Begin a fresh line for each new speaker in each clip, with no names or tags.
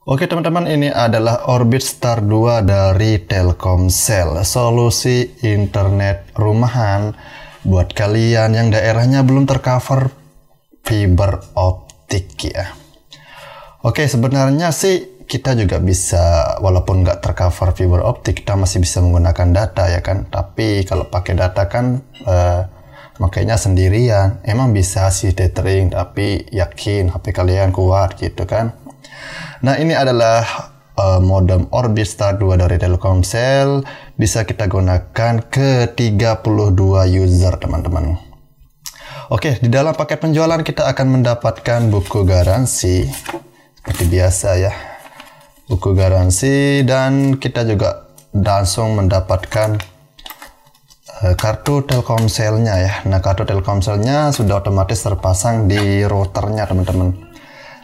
Oke teman-teman, ini adalah Orbit Star 2 dari Telkomsel, solusi internet rumahan buat kalian yang daerahnya belum tercover fiber optik ya. Oke, sebenarnya sih kita juga bisa, walaupun nggak tercover fiber optik, kita masih bisa menggunakan data ya kan. Tapi kalau pakai data kan makanya sendirian, emang bisa sih tethering, tapi yakin HP kalian kuat gitu kan. Nah, ini adalah modem Orbit Star 2 dari Telkomsel, bisa kita gunakan ke 32 user teman-teman. Oke, di dalam paket penjualan kita akan mendapatkan buku garansi seperti biasa ya, buku garansi, dan kita juga langsung mendapatkan kartu Telkomselnya ya. Nah, kartu Telkomselnya sudah otomatis terpasang di routernya teman-teman.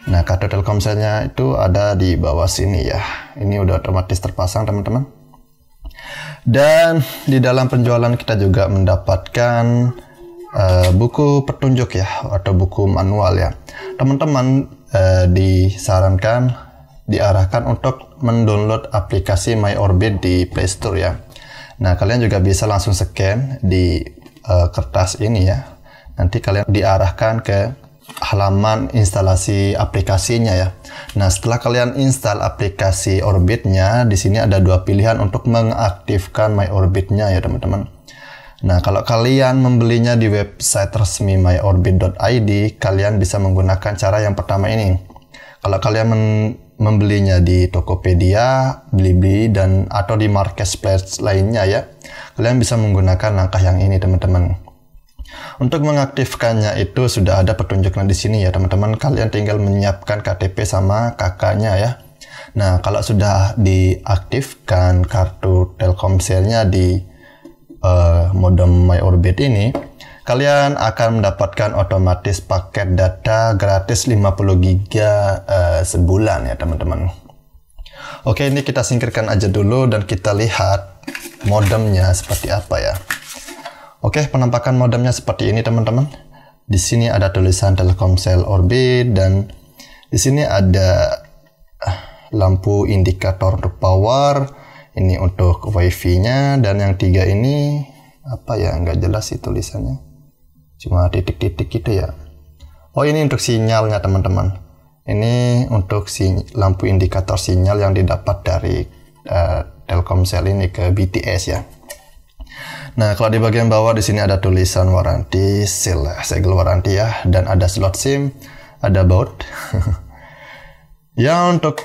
Nah, kartu Telkomselnya itu ada di bawah sini ya. Ini udah otomatis terpasang teman-teman. Dan di dalam penjualan kita juga mendapatkan buku petunjuk ya, atau buku manual ya. Teman-teman diarahkan untuk mendownload aplikasi MyOrbit di Play Store ya. Nah, kalian juga bisa langsung scan di kertas ini ya. Nanti kalian diarahkan ke halaman instalasi aplikasinya ya. Nah, setelah kalian install aplikasi Orbitnya, di sini ada dua pilihan untuk mengaktifkan MyOrbitnya ya teman-teman. Nah, kalau kalian membelinya di website resmi myorbit.id, kalian bisa menggunakan cara yang pertama ini. Kalau kalian membelinya di Tokopedia, Blibli, dan atau di marketplace lainnya ya, kalian bisa menggunakan langkah yang ini teman-teman. Untuk mengaktifkannya itu sudah ada petunjuknya di sini ya teman-teman. Kalian tinggal menyiapkan KTP sama kakaknya ya. Nah, kalau sudah diaktifkan kartu Telkomselnya di modem MyOrbit ini, kalian akan mendapatkan otomatis paket data gratis 50 GB sebulan ya teman-teman. Oke, ini kita singkirkan aja dulu dan kita lihat modemnya seperti apa ya. Oke, penampakan modemnya seperti ini teman-teman. Di sini ada tulisan Telkomsel Orbit, dan di sini ada lampu indikator untuk power. Ini untuk WiFi-nya, dan yang tiga ini apa ya, nggak jelas sih tulisannya. Cuma titik-titik gitu ya. Oh, ini untuk sinyalnya teman-teman. Ini untuk lampu indikator sinyal yang didapat dari Telkomsel ini ke BTS ya. Nah, kalau di bagian bawah di sini ada tulisan waranti, segel waranti ya, dan ada slot SIM, ada baut. Ya, untuk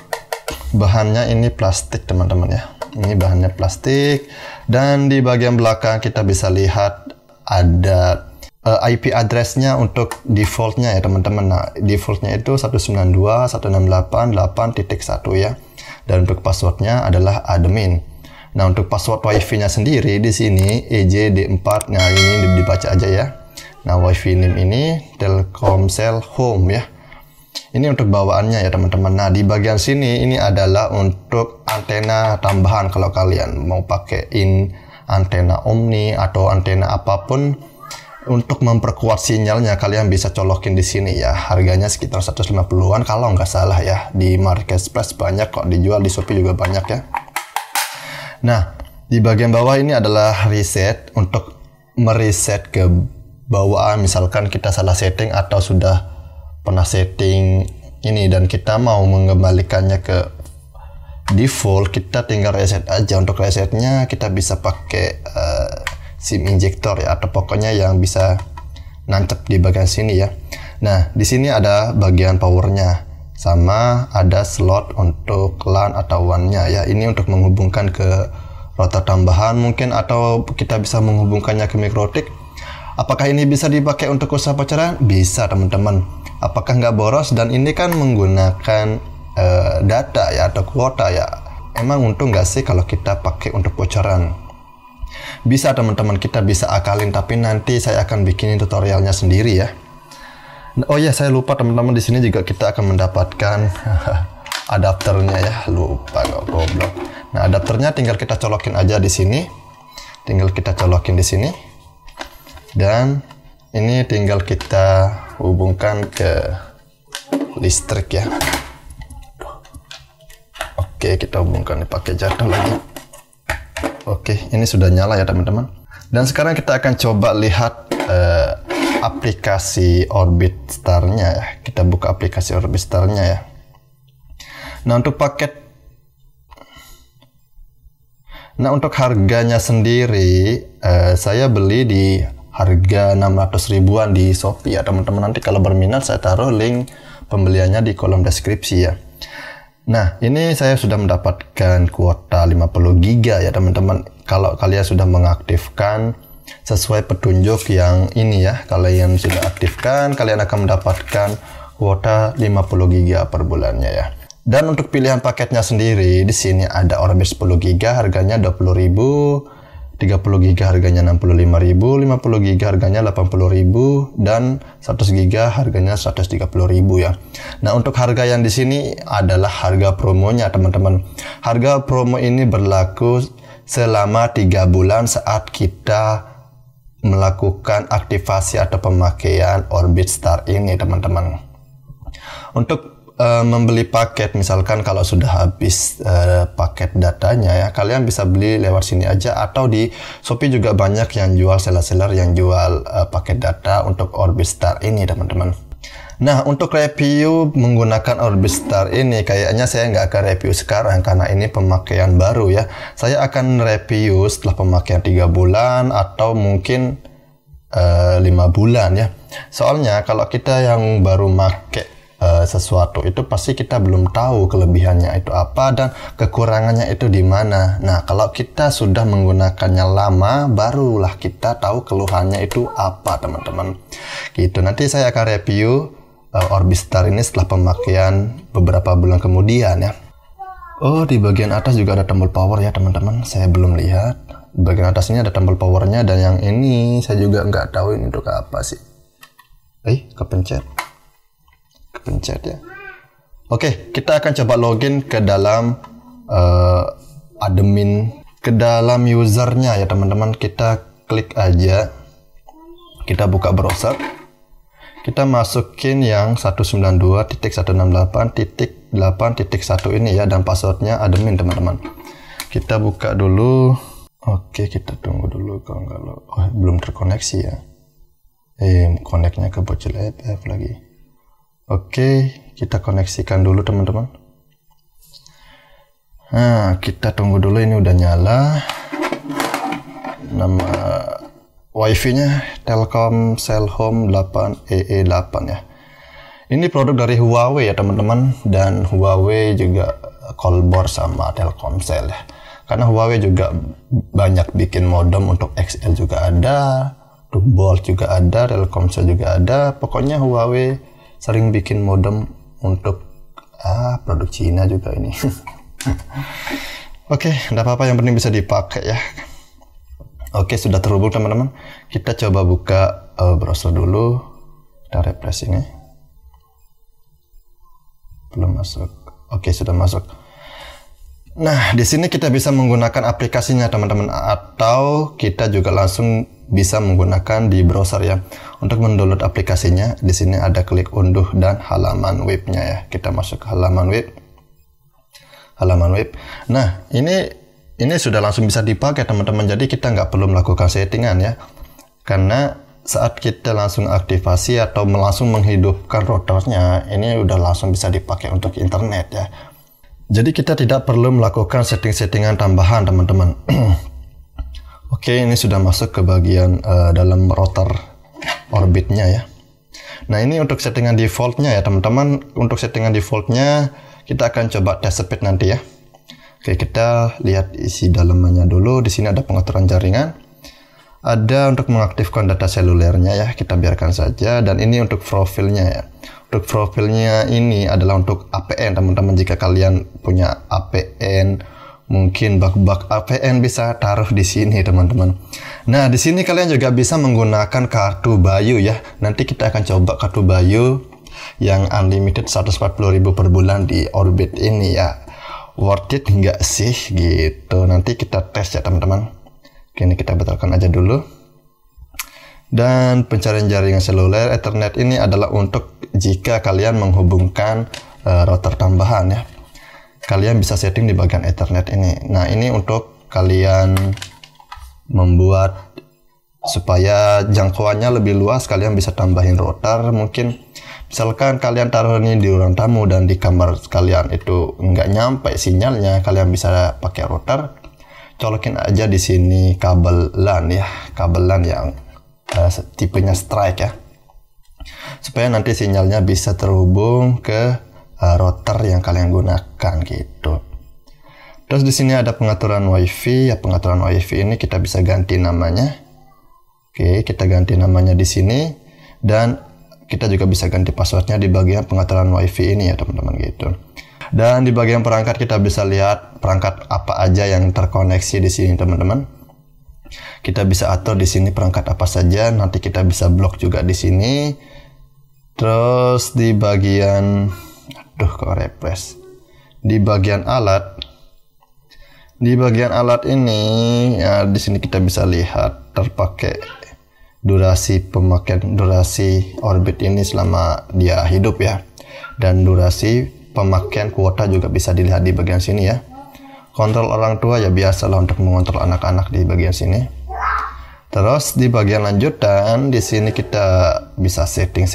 bahannya ini plastik teman-teman ya. Ini bahannya plastik, dan di bagian belakang kita bisa lihat ada IP address-nya untuk defaultnya ya teman-teman. Nah, defaultnya itu 192.168.8.1 ya, dan untuk passwordnya adalah admin. Nah, untuk password WiFi-nya sendiri di sini EJD4. Nah, ini dibaca aja ya. Nah, WiFi name ini Telkomsel Home ya. Ini untuk bawaannya ya teman-teman. Nah, di bagian sini ini adalah untuk antena tambahan. Kalau kalian mau pakaiin antena Omni atau antena apapun untuk memperkuat sinyalnya, kalian bisa colokin di sini ya. Harganya sekitar 150-an kalau nggak salah ya. Di marketplace banyak kok dijual, di Shopee juga banyak ya. Nah, di bagian bawah ini adalah reset, untuk mereset ke bawaan. Misalkan kita salah setting atau sudah pernah setting ini dan kita mau mengembalikannya ke default, kita tinggal reset aja. Untuk resetnya kita bisa pakai SIM injector ya, atau pokoknya yang bisa nancep di bagian sini ya. Nah, di sini ada bagian powernya, sama ada slot untuk LAN atau WAN-nya ya. Ini untuk menghubungkan ke router tambahan mungkin, atau kita bisa menghubungkannya ke mikrotik. Apakah ini bisa dipakai untuk usaha pacaran? Bisa teman-teman. Apakah nggak boros? Dan ini kan menggunakan data ya, atau kuota ya. Emang untung nggak sih kalau kita pakai untuk bocoran? Bisa teman-teman, kita bisa akalin, tapi nanti saya akan bikinin tutorialnya sendiri ya. Oh ya, saya lupa teman-teman, di sini juga kita akan mendapatkan adapternya ya. Lupa kok, goblok. Nah, adapternya tinggal kita colokin aja di sini. Tinggal kita colokin di sini. Dan ini tinggal kita hubungkan ke listrik ya. Oke, kita hubungkan pakai jatuh lagi. Oke, ini sudah nyala ya teman-teman. Dan sekarang kita akan coba lihat aplikasi Orbitstar-nya ya. Kita buka aplikasi Orbitstar-nya ya. Nah, untuk harganya sendiri saya beli di harga 600 ribuan di Shopee ya teman-teman. Nanti kalau berminat saya taruh link pembeliannya di kolom deskripsi ya. Nah, ini saya sudah mendapatkan kuota 50 GB ya teman-teman. Kalau kalian sudah mengaktifkan sesuai petunjuk yang ini ya, kalian sudah aktifkan, kalian akan mendapatkan kuota 50 GB per bulannya ya. Dan untuk pilihan paketnya sendiri, di sini ada Orbit 10 GB harganya 20.000, 30 GB harganya 65.000, 50 GB harganya 80.000, dan 100 GB harganya 130.000 ya. Nah, untuk harga yang di sini adalah harga promonya teman-teman. Harga promo ini berlaku selama 3 bulan saat kita melakukan aktivasi atau pemakaian Orbitstar ini teman-teman. Untuk membeli paket, misalkan kalau sudah habis paket datanya ya, kalian bisa beli lewat sini aja, atau di Shopee juga banyak yang jual, seller-seller yang jual paket data untuk Orbitstar ini teman-teman. Nah, untuk review menggunakan Orbitstar ini kayaknya saya nggak akan review sekarang karena ini pemakaian baru ya. Saya akan review setelah pemakaian 3 bulan atau mungkin 5 bulan ya. Soalnya kalau kita yang baru make sesuatu itu pasti kita belum tahu kelebihannya itu apa dan kekurangannya itu di mana. Nah, kalau kita sudah menggunakannya lama, barulah kita tahu keluhannya itu apa teman-teman. Gitu. Nanti saya akan review Orbitstar ini setelah pemakaian beberapa bulan kemudian ya. Oh, di bagian atas juga ada tombol power ya teman-teman. Saya belum lihat. Di bagian atas ini ada tombol powernya, dan yang ini saya juga nggak tahu ini untuk apa sih. Kepencet ya. Oke, kita akan coba login ke dalam admin, ke dalam usernya ya teman-teman. Kita klik aja, kita buka browser, kita masukin yang 192.168.8.1 ini ya, dan passwordnya admin teman-teman. Kita buka dulu. Oke, kita tunggu dulu kalau belum terkoneksi ya. Koneknya ke bocil FF lagi. Oke, kita koneksikan dulu teman-teman. Nah, kita tunggu dulu, ini udah nyala. Nama wifi-nya Telkomsel Home 8 EE8 ya. Ini produk dari Huawei ya teman-teman, dan Huawei juga kolbor sama Telkomsel ya. Karena Huawei juga banyak bikin modem, untuk XL juga ada, Bolt juga ada, Telkomsel juga ada. Pokoknya Huawei sering bikin modem untuk produk Cina juga ini. Oke, enggak apa-apa, yang penting bisa dipakai ya. Oke, sudah terhubung teman-teman. Kita coba buka browser dulu. Kita refresh ini. Belum masuk. Oke, sudah masuk. Nah, di sini kita bisa menggunakan aplikasinya teman-teman, atau kita juga langsung bisa menggunakan di browser ya. Untuk mendownload aplikasinya, di sini ada klik unduh dan halaman webnya ya. Kita masuk ke halaman web. Nah, ini sudah langsung bisa dipakai teman-teman. Jadi kita nggak perlu melakukan settingan ya. Karena saat kita langsung aktivasi atau langsung menghidupkan routernya, ini udah langsung bisa dipakai untuk internet ya. Jadi kita tidak perlu melakukan setting-settingan tambahan teman-teman. Oke, ini sudah masuk ke bagian dalam router Orbitnya ya. Nah, ini untuk settingan defaultnya ya teman-teman. Untuk settingan defaultnya kita akan coba test speed nanti ya. Oke, kita lihat isi dalamannya dulu. Di sini ada pengaturan jaringan, ada untuk mengaktifkan data selulernya ya, kita biarkan saja. Dan ini untuk profilnya ya. Untuk profilnya ini adalah untuk APN teman-teman. Jika kalian punya APN, mungkin bug-bug APN, bisa taruh di sini teman-teman. Nah, di sini kalian juga bisa menggunakan kartu Bayu ya. Nanti kita akan coba kartu Bayu yang unlimited 140.000 per bulan di Orbit ini ya. Worth it nggak sih gitu? Nanti kita tes ya teman-teman. Oke, ini kita batalkan aja dulu. Dan pencarian jaringan seluler Ethernet ini adalah untuk jika kalian menghubungkan router tambahan ya. kalian bisa setting di bagian Ethernet ini. Nah, ini untuk kalian membuat supaya jangkauannya lebih luas, kalian bisa tambahin router. Mungkin misalkan kalian taruh ini di ruang tamu dan di kamar kalian itu nggak nyampe sinyalnya, kalian bisa pakai router. Colokin aja di sini kabel LAN ya, kabel LAN yang tipenya strike ya, supaya nanti sinyalnya bisa terhubung ke router yang kalian gunakan gitu. Terus di sini ada pengaturan WiFi ya, pengaturan WiFi ini kita bisa ganti namanya. Oke, kita ganti namanya di sini, dan kita juga bisa ganti passwordnya di bagian pengaturan WiFi ini ya teman-teman gitu. Dan di bagian perangkat kita bisa lihat perangkat apa aja yang terkoneksi di sini teman-teman. Kita bisa atur di sini perangkat apa saja, nanti kita bisa blok juga di sini. Terus di bagian di bagian alat ini ya, di sini kita bisa lihat terpakai durasi pemakaian, durasi orbit ini selama dia hidup ya, dan durasi pemakaian kuota juga bisa dilihat di bagian sini ya. Kontrol orang tua ya, biasalah untuk mengontrol anak-anak di bagian sini. Terus di bagian lanjutan di sini kita bisa setting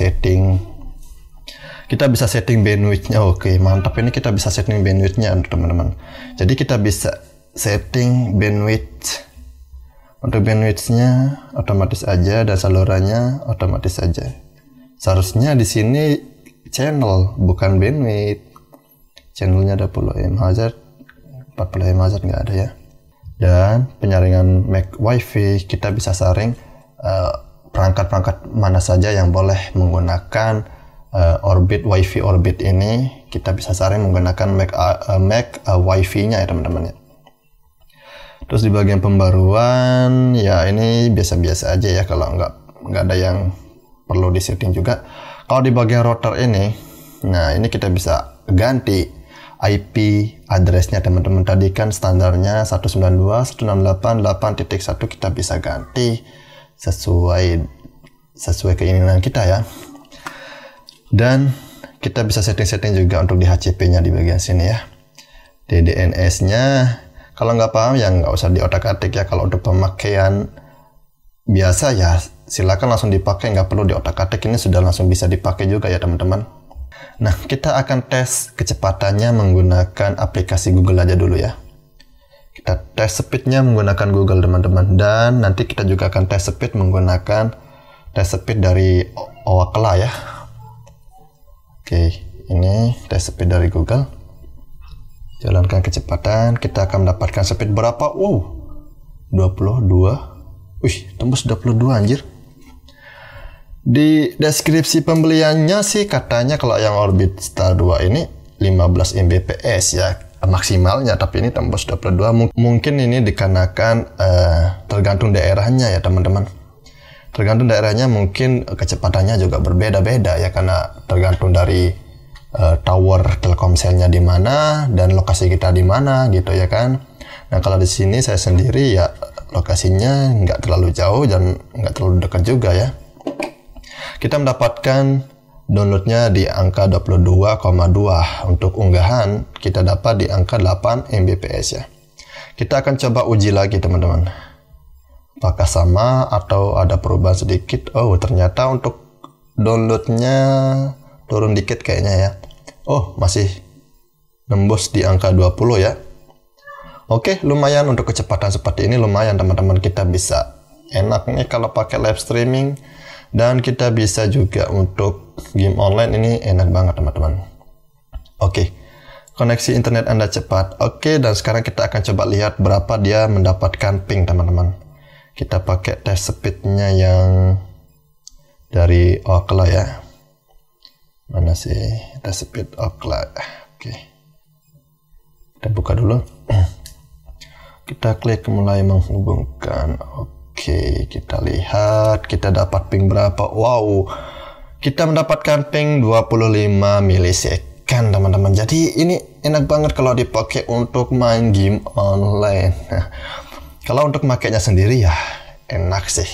bandwidthnya. Oke, mantap, ini kita bisa setting bandwidthnya teman-teman. Jadi kita bisa setting bandwidth. Untuk bandwidthnya otomatis aja, dan salurannya otomatis aja. Seharusnya di sini channel bukan bandwidth. Channelnya ada 40 MHz, 40 MHz nggak ada ya. Dan penyaringan MAC WiFi, kita bisa saring perangkat-perangkat mana saja yang boleh menggunakan orbit WiFi orbit ini. Kita bisa saring menggunakan MAC WiFi-nya ya teman-teman ya. Terus di bagian pembaruan ya, ini biasa-biasa aja ya, kalau nggak ada yang perlu disetting juga. Kalau di bagian router ini, nah ini kita bisa ganti IP addressnya teman-teman. Tadi kan standarnya 192.168.8.1, kita bisa ganti sesuai keinginan kita ya. Dan kita bisa setting-setting juga untuk di HCP-nya di bagian sini ya. DNS-nya kalau nggak paham ya nggak usah diotak-atik ya. Kalau untuk pemakaian biasa ya silakan langsung dipakai, nggak perlu diotak-atik. Ini sudah langsung bisa dipakai juga ya teman-teman. Nah, kita akan tes kecepatannya menggunakan aplikasi Google aja dulu ya. Kita tes speednya menggunakan Google teman-teman, dan nanti kita juga akan tes speed menggunakan tes speed dari Ookla ya. Oke, ini tes speed dari Google. Jalankan kecepatan, kita akan mendapatkan speed berapa? 22. Wih, tembus 22 anjir. Di deskripsi pembeliannya sih katanya kalau yang Orbit Star 2 ini 15 Mbps ya maksimalnya, tapi ini tembus 22. Mungkin ini dikarenakan tergantung daerahnya ya teman-teman. Tergantung daerahnya, mungkin kecepatannya juga berbeda-beda ya, karena tergantung dari tower Telkomselnya di mana dan lokasi kita di mana gitu ya kan. Nah, kalau di sini saya sendiri ya lokasinya nggak terlalu jauh dan nggak terlalu dekat juga ya. Kita mendapatkan downloadnya di angka 22,2. Untuk unggahan kita dapat di angka 8 Mbps ya. Kita akan coba uji lagi teman-teman, apakah sama atau ada perubahan sedikit. Oh, ternyata untuk downloadnya turun dikit kayaknya ya. Oh, masih nembus di angka 20 ya. Oke, lumayan untuk kecepatan seperti ini, lumayan teman-teman. Kita bisa enak nih kalau pakai live streaming, dan kita bisa juga untuk game online, ini enak banget teman-teman. Oke, koneksi internet Anda cepat. Oke, dan sekarang kita akan coba lihat berapa dia mendapatkan ping teman-teman. Kita pakai tes speednya yang dari Ookla ya. Mana sih tes speed Ookla? Oke, kita buka dulu. Kita klik mulai menghubungkan. Oke, kita lihat kita dapat ping berapa. Wow, kita mendapatkan ping 25 milisekund teman-teman. Jadi ini enak banget kalau dipakai untuk main game online. Kalau untuk makainya sendiri ya enak sih,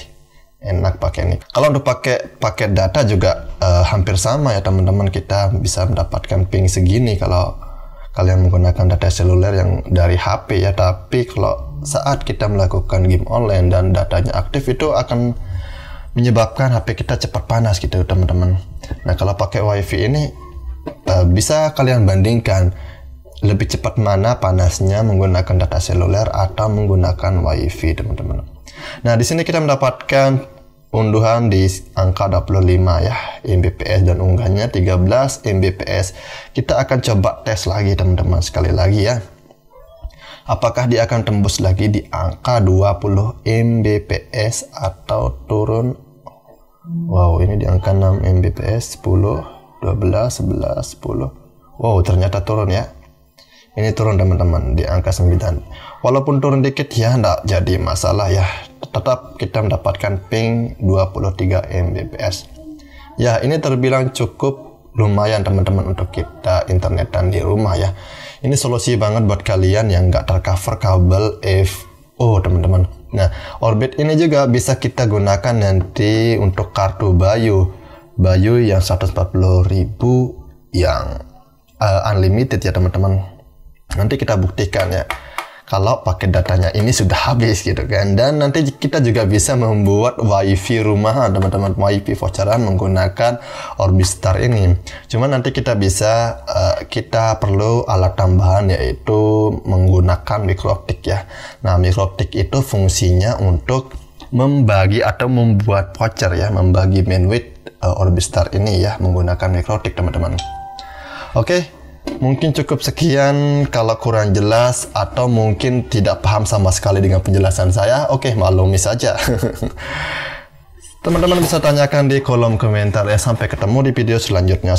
enak pakai ini. Kalau untuk pakai paket data juga hampir sama ya teman-teman. Kita bisa mendapatkan ping segini kalau kalian menggunakan data seluler yang dari HP ya, tapi kalau saat kita melakukan game online dan datanya aktif itu akan menyebabkan HP kita cepat panas gitu teman-teman. Nah kalau pakai WiFi ini bisa kalian bandingkan lebih cepat mana panasnya menggunakan data seluler atau menggunakan WiFi teman-teman. Nah di sini kita mendapatkan unduhan di angka 25 ya Mbps dan unggahnya 13 Mbps. Kita akan coba tes lagi teman-teman sekali lagi ya. Apakah dia akan tembus lagi di angka 20 Mbps atau turun? Wow, ini di angka 6 Mbps, 10, 12, 11, 10. Wow, ternyata turun ya. Ini turun teman-teman di angka 9. Walaupun turun dikit ya enggak jadi masalah ya. Tetap kita mendapatkan ping 23 Mbps. Ya, ini terbilang cukup lumayan teman-teman untuk kita internetan di rumah ya. Ini solusi banget buat kalian yang nggak tercover kabel FO teman-teman. Nah, Orbit ini juga bisa kita gunakan nanti untuk kartu Bayu yang 140.000 yang unlimited ya teman-teman. Nanti kita buktikan ya kalau pakai datanya ini sudah habis gitu kan. Dan nanti kita juga bisa membuat WiFi rumahan teman-teman, WiFi voucheran menggunakan Orbistar ini. Cuma nanti kita bisa kita perlu alat tambahan yaitu menggunakan microtik ya. Nah microtik itu fungsinya untuk membagi atau membuat voucher ya, membagi bandwidth Orbistar ini ya menggunakan microtik teman-teman. Oke. Mungkin cukup sekian. Kalau kurang jelas atau mungkin tidak paham sama sekali dengan penjelasan saya, oke, maklumi saja. Teman-teman bisa tanyakan di kolom komentar ya. Sampai ketemu di video selanjutnya.